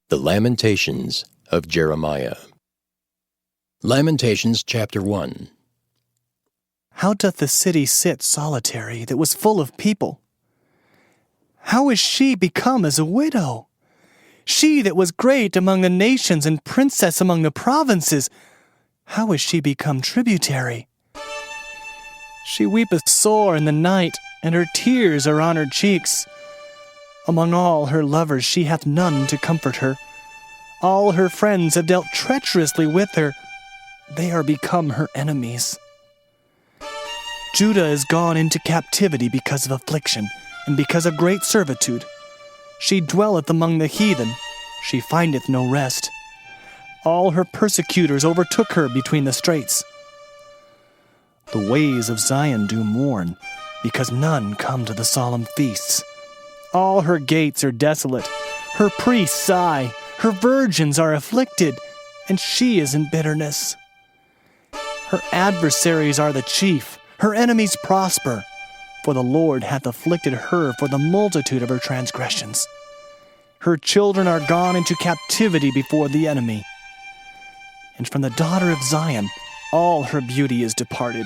The Lamentations of Jeremiah. Lamentations chapter 1. How doth the city sit solitary that was full of people? How is she become as a widow? She that was great among the nations and princess among the provinces, how is she become tributary? She weepeth sore in the night, and her tears are on her cheeks. Among all her lovers she hath none to comfort her. All her friends have dealt treacherously with her. They are become her enemies. Judah is gone into captivity because of affliction, and because of great servitude. She dwelleth among the heathen, she findeth no rest. All her persecutors overtook her between the straits. The ways of Zion do mourn, because none come to the solemn feasts. All her gates are desolate, her priests sigh, her virgins are afflicted, and she is in bitterness. Her adversaries are the chief, her enemies prosper, for the Lord hath afflicted her for the multitude of her transgressions. Her children are gone into captivity before the enemy. And from the daughter of Zion all her beauty is departed.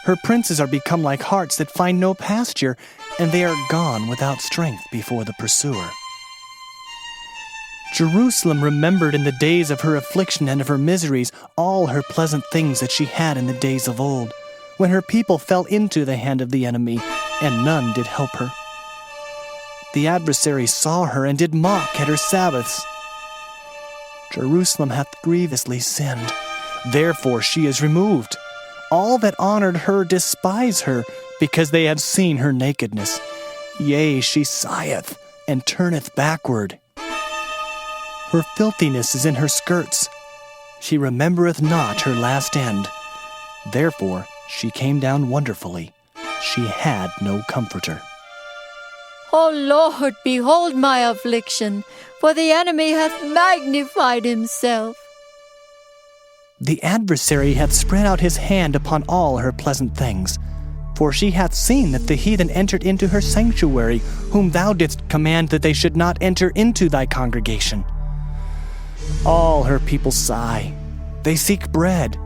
Her princes are become like harts that find no pasture, and they are gone without strength before the pursuer. Jerusalem remembered in the days of her affliction and of her miseries all her pleasant things that she had in the days of old, when her people fell into the hand of the enemy, and none did help her. The adversary saw her and did mock at her Sabbaths. Jerusalem hath grievously sinned, therefore she is removed. All that honored her despise her, because they have seen her nakedness. Yea, she sigheth, and turneth backward. Her filthiness is in her skirts. She remembereth not her last end. Therefore she came down wonderfully. She had no comforter. O Lord, behold my affliction, for the enemy hath magnified himself. The adversary hath spread out his hand upon all her pleasant things. For she hath seen that the heathen entered into her sanctuary, whom thou didst command that they should not enter into thy congregation. All her people sigh. They seek bread.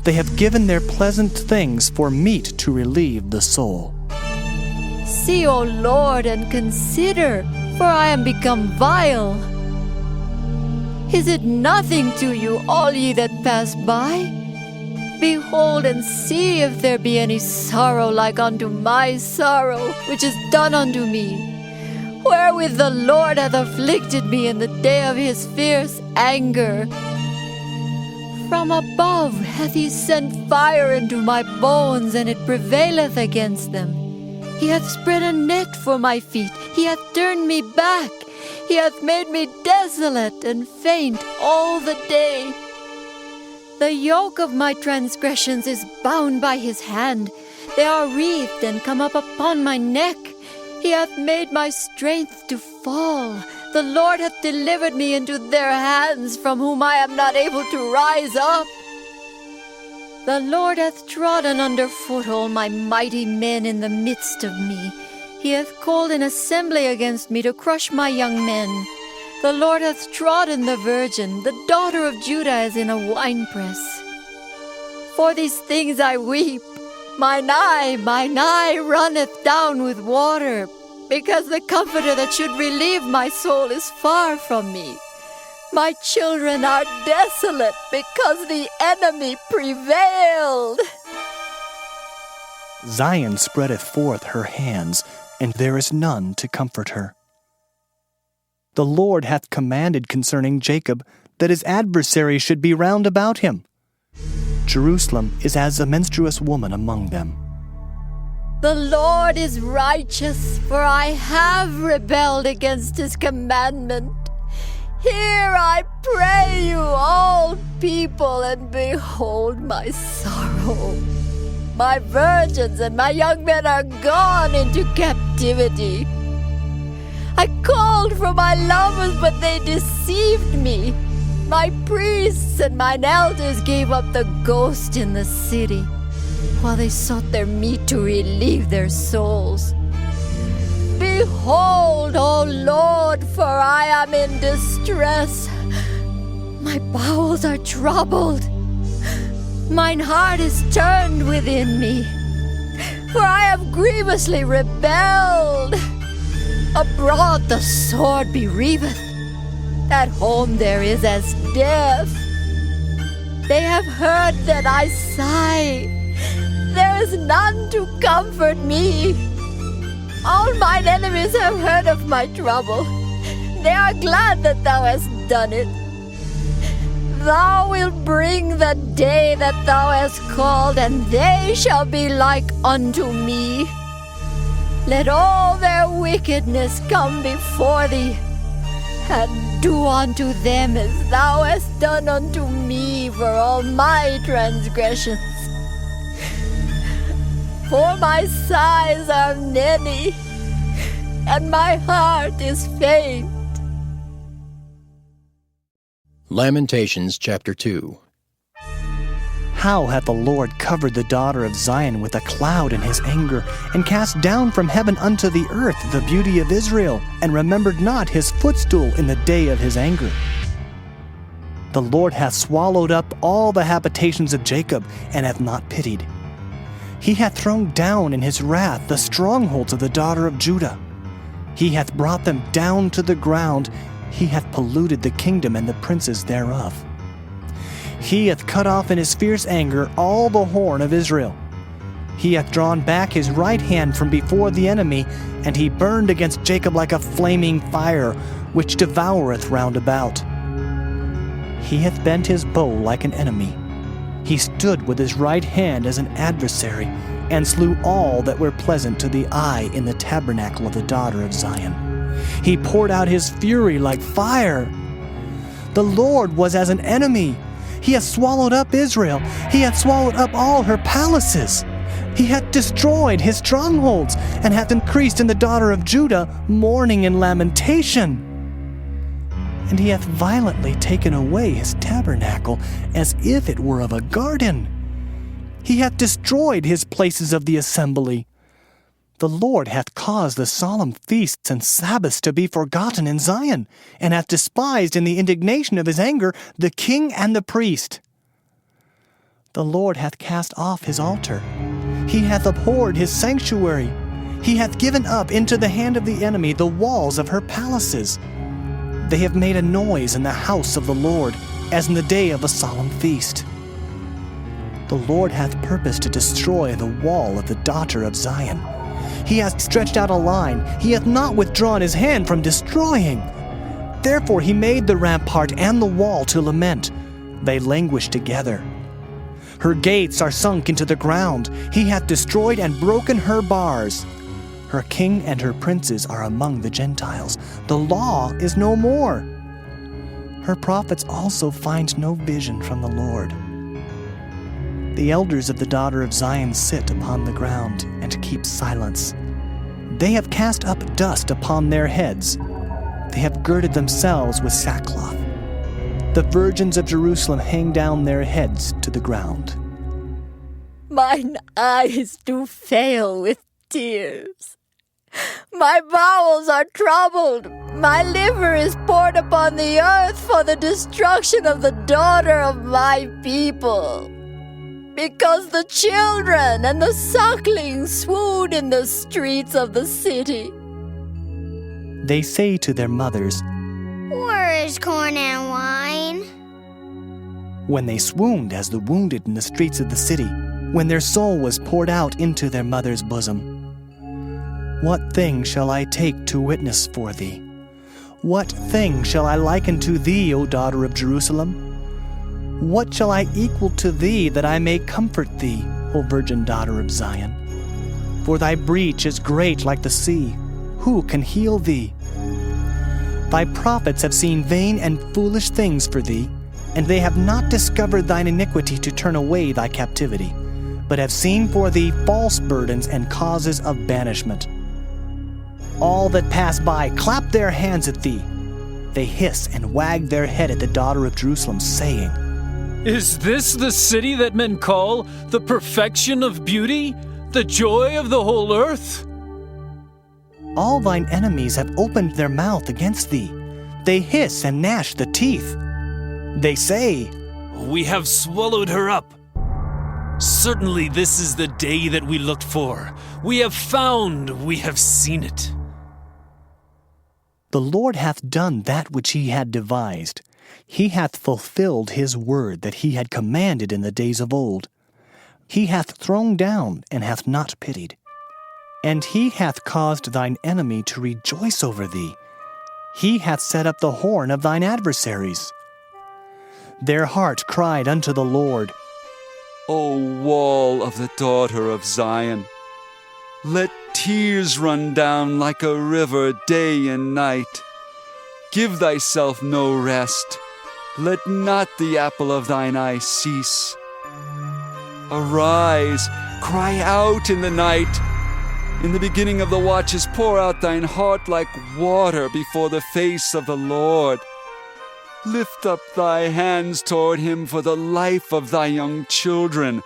They have given their pleasant things for meat to relieve the soul. See, O Lord, and consider, for I am become vile. Is it nothing to you, all ye that pass by? Behold and see if there be any sorrow like unto my sorrow, which is done unto me, wherewith the Lord hath afflicted me in the day of his fierce anger. From above hath he sent fire into my bones, and it prevaileth against them. He hath spread a net for my feet, he hath turned me back. He hath made me desolate and faint all the day. The yoke of my transgressions is bound by his hand. They are wreathed and come up upon my neck. He hath made my strength to fall. The Lord hath delivered me into their hands, from whom I am not able to rise up. The Lord hath trodden under foot all my mighty men in the midst of me. He hath called an assembly against me to crush my young men. The Lord hath trodden the virgin, the daughter of Judah as in a winepress. For these things I weep. Mine eye runneth down with water, because the comforter that should relieve my soul is far from me. My children are desolate, because the enemy prevailed. Zion spreadeth forth her hands, and there is none to comfort her. The Lord hath commanded concerning Jacob that his adversaries should be round about him. Jerusalem is as a menstruous woman among them. The Lord is righteous, for I have rebelled against his commandment. Hear, I pray you, all people, and behold my sorrow. My virgins and my young men are gone into captivity. I called for my lovers, but they deceived me. My priests and mine elders gave up the ghost in the city, while they sought their meat to relieve their souls. Behold, O Lord, for I am in distress. My bowels are troubled. Mine heart is turned within me, for I have grievously rebelled. Abroad the sword bereaveth, at home there is as death. They have heard that I sigh, there is none to comfort me. All mine enemies have heard of my trouble, they are glad that thou hast done it. Thou wilt bring the day that thou hast called, and they shall be like unto me. Let all their wickedness come before thee, and do unto them as thou hast done unto me for all my transgressions. For my sighs are many, and my heart is faint. Lamentations chapter 2. How hath the Lord covered the daughter of Zion with a cloud in his anger, and cast down from heaven unto the earth the beauty of Israel, and remembered not his footstool in the day of his anger. The Lord hath swallowed up all the habitations of Jacob, and hath not pitied. He hath thrown down in his wrath the strongholds of the daughter of Judah. He hath brought them down to the ground. He hath polluted the kingdom and the princes thereof. He hath cut off in his fierce anger all the horn of Israel. He hath drawn back his right hand from before the enemy, and he burned against Jacob like a flaming fire, which devoureth round about. He hath bent his bow like an enemy. He stood with his right hand as an adversary, and slew all that were pleasant to the eye in the tabernacle of the daughter of Zion. He poured out his fury like fire. The Lord was as an enemy. He hath swallowed up Israel. He hath swallowed up all her palaces. He hath destroyed his strongholds, and hath increased in the daughter of Judah mourning and lamentation. And he hath violently taken away his tabernacle, as if it were of a garden. He hath destroyed his places of the assembly. The Lord hath caused the solemn feasts and Sabbaths to be forgotten in Zion, and hath despised in the indignation of his anger the king and the priest. The Lord hath cast off his altar. He hath abhorred his sanctuary. He hath given up into the hand of the enemy the walls of her palaces. They have made a noise in the house of the Lord, as in the day of a solemn feast. The Lord hath purposed to destroy the wall of the daughter of Zion. He hath stretched out a line. He hath not withdrawn his hand from destroying. Therefore he made the rampart and the wall to lament. They languish together. Her gates are sunk into the ground. He hath destroyed and broken her bars. Her king and her princes are among the Gentiles. The law is no more. Her prophets also find no vision from the Lord. The elders of the daughter of Zion sit upon the ground and keep silence. They have cast up dust upon their heads. They have girded themselves with sackcloth. The virgins of Jerusalem hang down their heads to the ground. Mine eyes do fail with tears. My bowels are troubled. My liver is poured upon the earth for the destruction of the daughter of my people. Because the children and the sucklings swoon in the streets of the city. They say to their mothers, "Where is corn and wine?" when they swooned as the wounded in the streets of the city, when their soul was poured out into their mother's bosom. What thing shall I take to witness for thee? What thing shall I liken to thee, O daughter of Jerusalem? What shall I equal to thee, that I may comfort thee, O virgin daughter of Zion? For thy breach is great like the sea. Who can heal thee? Thy prophets have seen vain and foolish things for thee, and they have not discovered thine iniquity to turn away thy captivity, but have seen for thee false burdens and causes of banishment. All that pass by clap their hands at thee. They hiss and wag their head at the daughter of Jerusalem, saying, "Is this the city that men call the perfection of beauty, the joy of the whole earth?" All thine enemies have opened their mouth against thee. They hiss and gnash the teeth. They say, We have swallowed her up. Certainly this is the day that we looked for. We have found, we have seen it. The Lord hath done that which he had devised. He hath fulfilled his word that he had commanded in the days of old. He hath thrown down and hath not pitied. And he hath caused thine enemy to rejoice over thee. He hath set up the horn of thine adversaries. Their heart cried unto the Lord, O wall of the daughter of Zion, let tears run down like a river day and night. Give thyself no rest. Let not the apple of thine eye cease. Arise, cry out in the night. In the beginning of the watches pour out thine heart like water before the face of the Lord. Lift up thy hands toward him for the life of thy young children,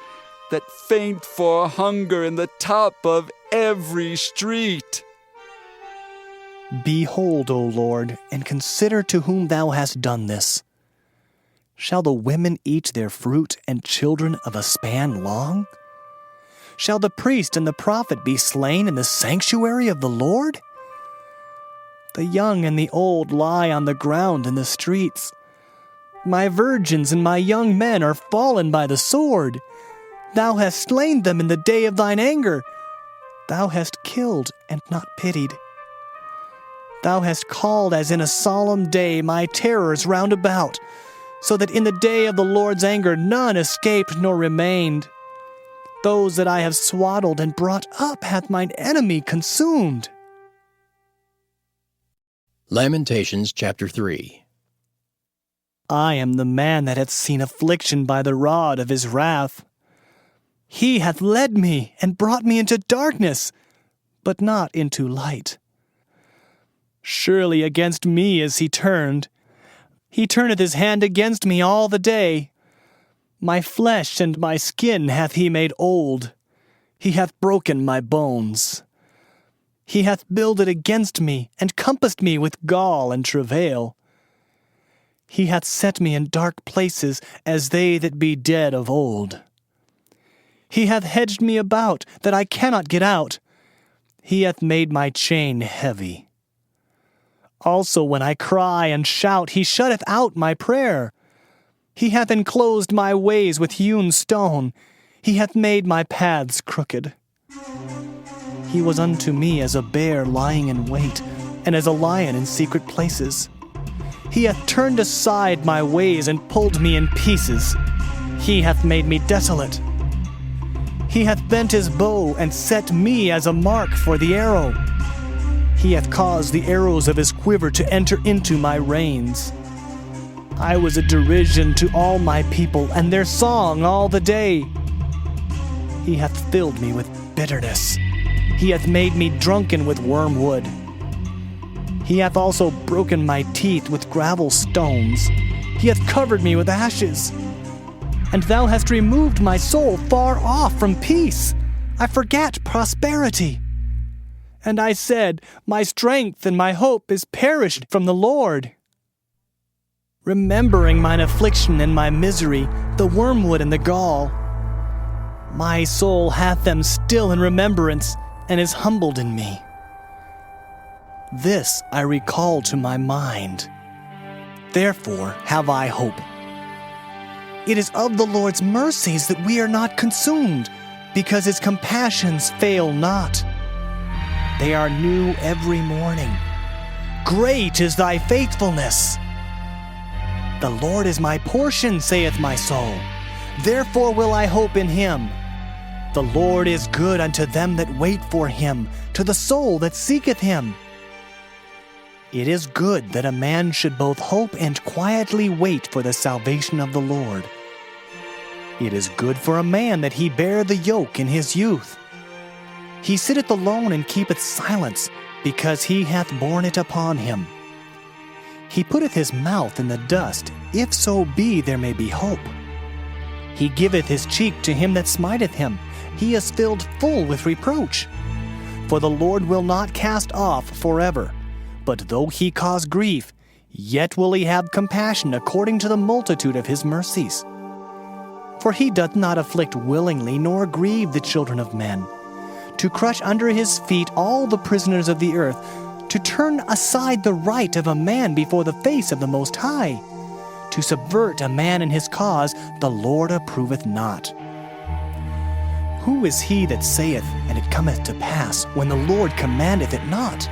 that faint for hunger in the top of every street. Behold, O Lord, and consider to whom thou hast done this. Shall the women eat their fruit and children of a span long? Shall the priest and the prophet be slain in the sanctuary of the Lord? The young and the old lie on the ground in the streets. My virgins and my young men are fallen by the sword. Thou hast slain them in the day of thine anger. Thou hast killed and not pitied. Thou hast called as in a solemn day my terrors round about, so that in the day of the Lord's anger none escaped nor remained. Those that I have swaddled and brought up hath mine enemy consumed. Lamentations chapter 3. I am the man that hath seen affliction by the rod of his wrath. He hath led me and brought me into darkness, but not into light. Surely against me is he turned. He turneth his hand against me all the day. My flesh and my skin hath he made old. He hath broken my bones. He hath builded against me, and compassed me with gall and travail. He hath set me in dark places, as they that be dead of old. He hath hedged me about, that I cannot get out. He hath made my chain heavy. Also when I cry and shout, he shutteth out my prayer. He hath enclosed my ways with hewn stone. He hath made my paths crooked. He was unto me as a bear lying in wait, and as a lion in secret places. He hath turned aside my ways and pulled me in pieces. He hath made me desolate. He hath bent his bow and set me as a mark for the arrow. He hath caused the arrows of his quiver to enter into my reins. I was a derision to all my people, and their song all the day. He hath filled me with bitterness. He hath made me drunken with wormwood. He hath also broken my teeth with gravel stones. He hath covered me with ashes. And thou hast removed my soul far off from peace. I forgat prosperity. And I said, my strength and my hope is perished from the Lord. Remembering mine affliction and my misery, the wormwood and the gall, my soul hath them still in remembrance, and is humbled in me. This I recall to my mind. Therefore have I hope. It is of the Lord's mercies that we are not consumed, because his compassions fail not. They are new every morning. Great is thy faithfulness. The Lord is my portion, saith my soul. Therefore will I hope in him. The Lord is good unto them that wait for him, to the soul that seeketh him. It is good that a man should both hope and quietly wait for the salvation of the Lord. It is good for a man that he bear the yoke in his youth. He sitteth alone and keepeth silence, because he hath borne it upon him. He putteth his mouth in the dust, if so be there may be hope. He giveth his cheek to him that smiteth him. He is filled full with reproach. For the Lord will not cast off forever, but though he cause grief, yet will he have compassion according to the multitude of his mercies. For he doth not afflict willingly, nor grieve the children of men, to crush under his feet all the prisoners of the earth, to turn aside the right of a man before the face of the Most High, to subvert a man in his cause, the Lord approveth not. Who is he that saith, and it cometh to pass, when the Lord commandeth it not?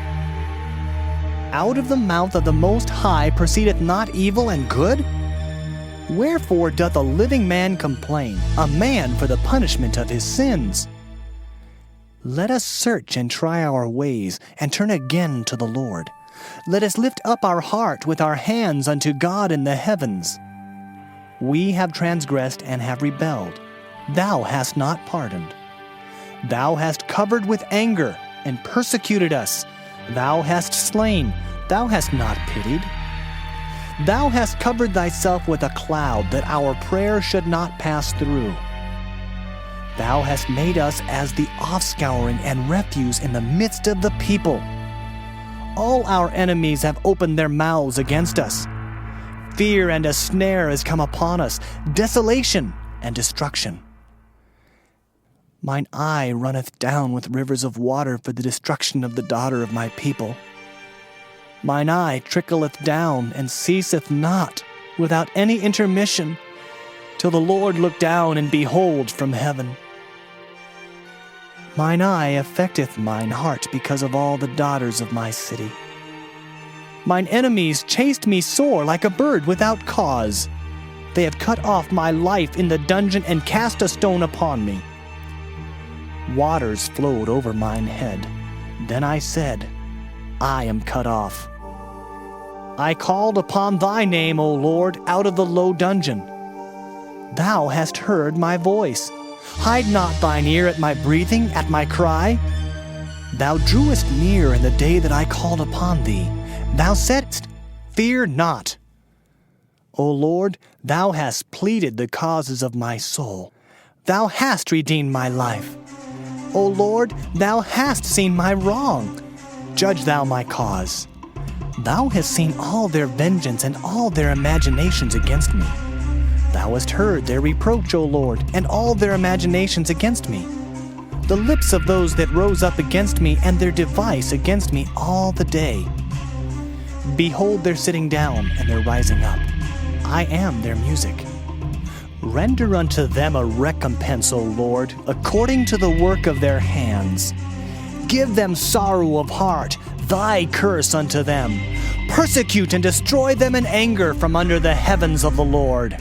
Out of the mouth of the Most High proceedeth not evil and good? Wherefore doth a living man complain, a man for the punishment of his sins? Let us search and try our ways, and turn again to the Lord. Let us lift up our heart with our hands unto God in the heavens. We have transgressed and have rebelled. Thou hast not pardoned. Thou hast covered with anger, and persecuted us. Thou hast slain, thou hast not pitied. Thou hast covered thyself with a cloud, that our prayer should not pass through. Thou hast made us as the offscouring and refuse in the midst of the people. All our enemies have opened their mouths against us. Fear and a snare is come upon us, desolation and destruction. Mine eye runneth down with rivers of water for the destruction of the daughter of my people. Mine eye trickleth down and ceaseth not, without any intermission, till the Lord look down and behold from heaven. Mine eye affecteth mine heart because of all the daughters of my city. Mine enemies chased me sore like a bird without cause. They have cut off my life in the dungeon and cast a stone upon me. Waters flowed over mine head. Then I said, I am cut off. I called upon thy name, O Lord, out of the low dungeon. Thou hast heard my voice. Hide not thine ear at my breathing, at my cry. Thou drewest near in the day that I called upon thee. Thou saidst, Fear not. O Lord, thou hast pleaded the causes of my soul. Thou hast redeemed my life. O Lord, thou hast seen my wrong. Judge thou my cause. Thou hast seen all their vengeance and all their imaginations against me. Thou hast heard their reproach, O Lord, and all their imaginations against me. The lips of those that rose up against me, and their device against me all the day. Behold their sitting down and their rising up. I am their music. Render unto them a recompense, O Lord, according to the work of their hands. Give them sorrow of heart, thy curse unto them. Persecute and destroy them in anger from under the heavens of the Lord.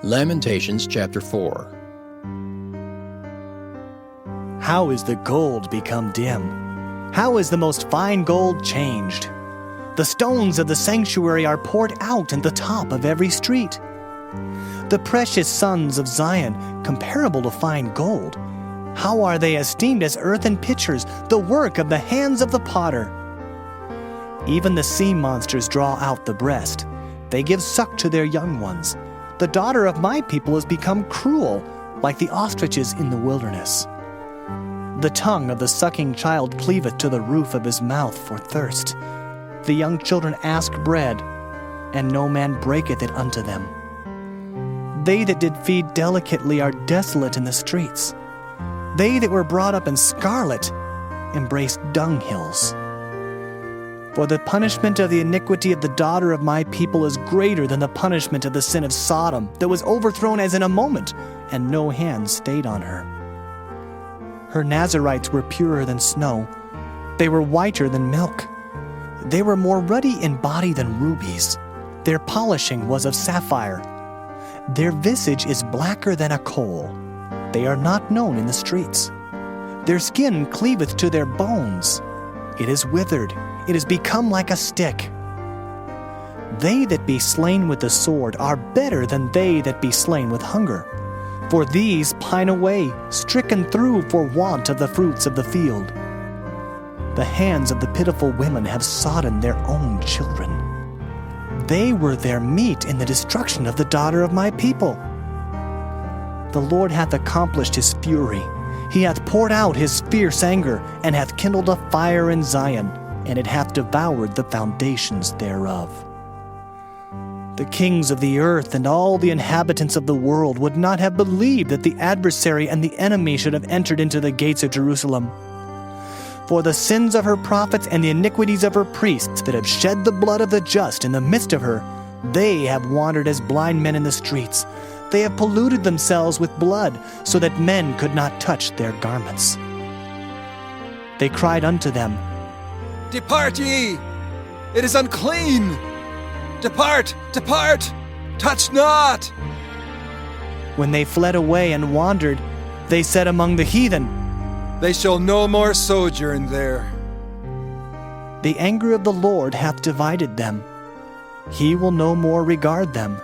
Lamentations chapter 4. How is the gold become dim? How is the most fine gold changed? The stones of the sanctuary are poured out in the top of every street. The precious sons of Zion, comparable to fine gold, how are they esteemed as earthen pitchers, the work of the hands of the potter? Even the sea monsters draw out the breast. They give suck to their young ones. The daughter of my people has become cruel, like the ostriches in the wilderness. The tongue of the sucking child cleaveth to the roof of his mouth for thirst. The young children ask bread, and no man breaketh it unto them. They that did feed delicately are desolate in the streets. They that were brought up in scarlet embraced dunghills. For the punishment of the iniquity of the daughter of my people is greater than the punishment of the sin of Sodom, that was overthrown as in a moment, and no hand stayed on her. Her Nazarites were purer than snow. They were whiter than milk. They were more ruddy in body than rubies. Their polishing was of sapphire. Their visage is blacker than a coal. They are not known in the streets. Their skin cleaveth to their bones. It is withered. It is become like a stick. They that be slain with the sword are better than they that be slain with hunger. For these pine away, stricken through for want of the fruits of the field. The hands of the pitiful women have sodden their own children. They were their meat in the destruction of the daughter of my people. The Lord hath accomplished his fury. He hath poured out his fierce anger, and hath kindled a fire in Zion, and it hath devoured the foundations thereof. The kings of the earth and all the inhabitants of the world would not have believed that the adversary and the enemy should have entered into the gates of Jerusalem. For the sins of her prophets and the iniquities of her priests that have shed the blood of the just in the midst of her, they have wandered as blind men in the streets. They have polluted themselves with blood, so that men could not touch their garments. They cried unto them, Depart ye! It is unclean! Depart! Depart! Touch not! When they fled away and wandered, they said among the heathen, They shall no more sojourn there. The anger of the Lord hath divided them. He will no more regard them.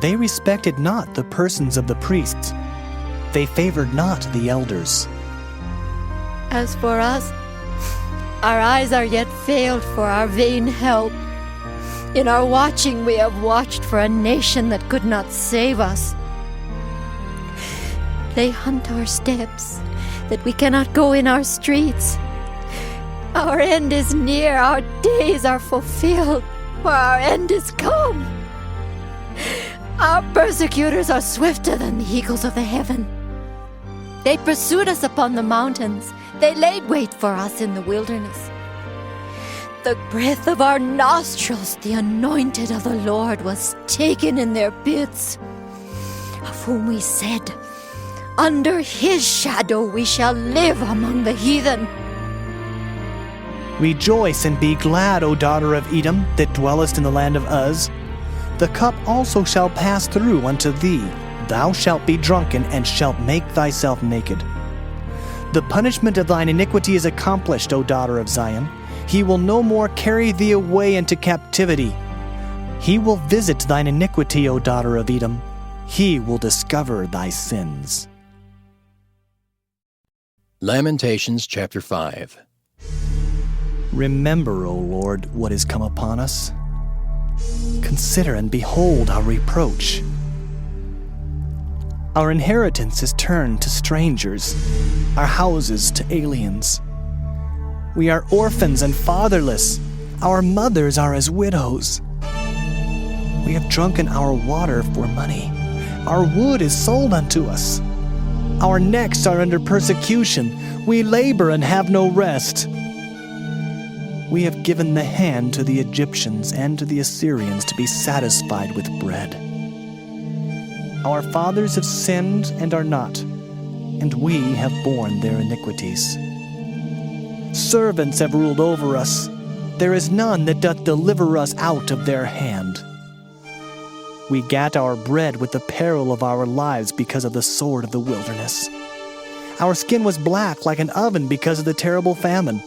They respected not the persons of the priests. They favored not the elders. As for us, our eyes are yet failed for our vain help. In our watching we have watched for a nation that could not save us. They hunt our steps, that we cannot go in our streets. Our end is near, our days are fulfilled, for our end is come. Our persecutors are swifter than the eagles of the heaven. They pursued us upon the mountains. They laid wait for us in the wilderness. The breath of our nostrils, the anointed of the Lord, was taken in their pits, of whom we said, Under his shadow we shall live among the heathen. Rejoice and be glad, O daughter of Edom, that dwellest in the land of Uz. The cup also shall pass through unto thee. Thou shalt be drunken, and shalt make thyself naked. The punishment of thine iniquity is accomplished, O daughter of Zion. He will no more carry thee away into captivity. He will visit thine iniquity, O daughter of Edom. He will discover thy sins. Lamentations chapter 5. Remember, O Lord, what is come upon us. Consider and behold our reproach. Our inheritance is turned to strangers, our houses to aliens. We are orphans and fatherless. Our mothers are as widows. We have drunken our water for money. Our wood is sold unto us. Our necks are under persecution. We labor and have no rest. We have given the hand to the Egyptians and to the Assyrians to be satisfied with bread. Our fathers have sinned and are not, and we have borne their iniquities. Servants have ruled over us. There is none that doth deliver us out of their hand. We gat our bread with the peril of our lives because of the sword of the wilderness. Our skin was black like an oven because of the terrible famine.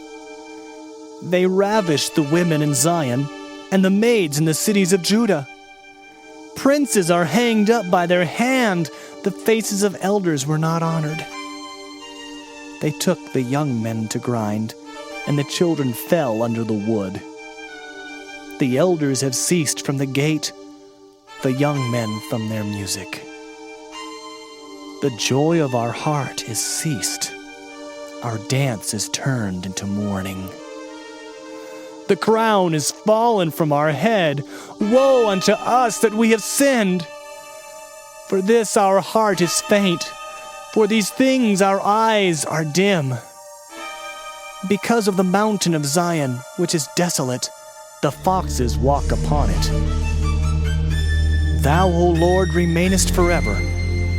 They ravished the women in Zion and the maids in the cities of Judah. Princes are hanged up by their hand. The faces of elders were not honored. They took the young men to grind, and the children fell under the wood. The elders have ceased from the gate, the young men from their music. The joy of our heart is ceased. Our dance is turned into mourning. The crown is fallen from our head. Woe unto us that we have sinned! For this our heart is faint. For these things our eyes are dim. Because of the mountain of Zion, which is desolate, the foxes walk upon it. Thou, O Lord, remainest forever,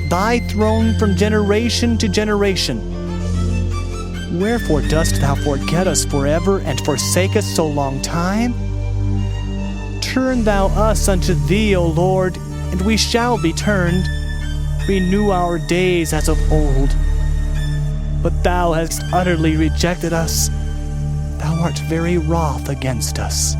thy throne from generation to generation. Wherefore dost thou forget us forever, and forsake us so long time? Turn thou us unto thee, O Lord, and we shall be turned. Renew our days as of old. But thou hast utterly rejected us. Thou art very wroth against us.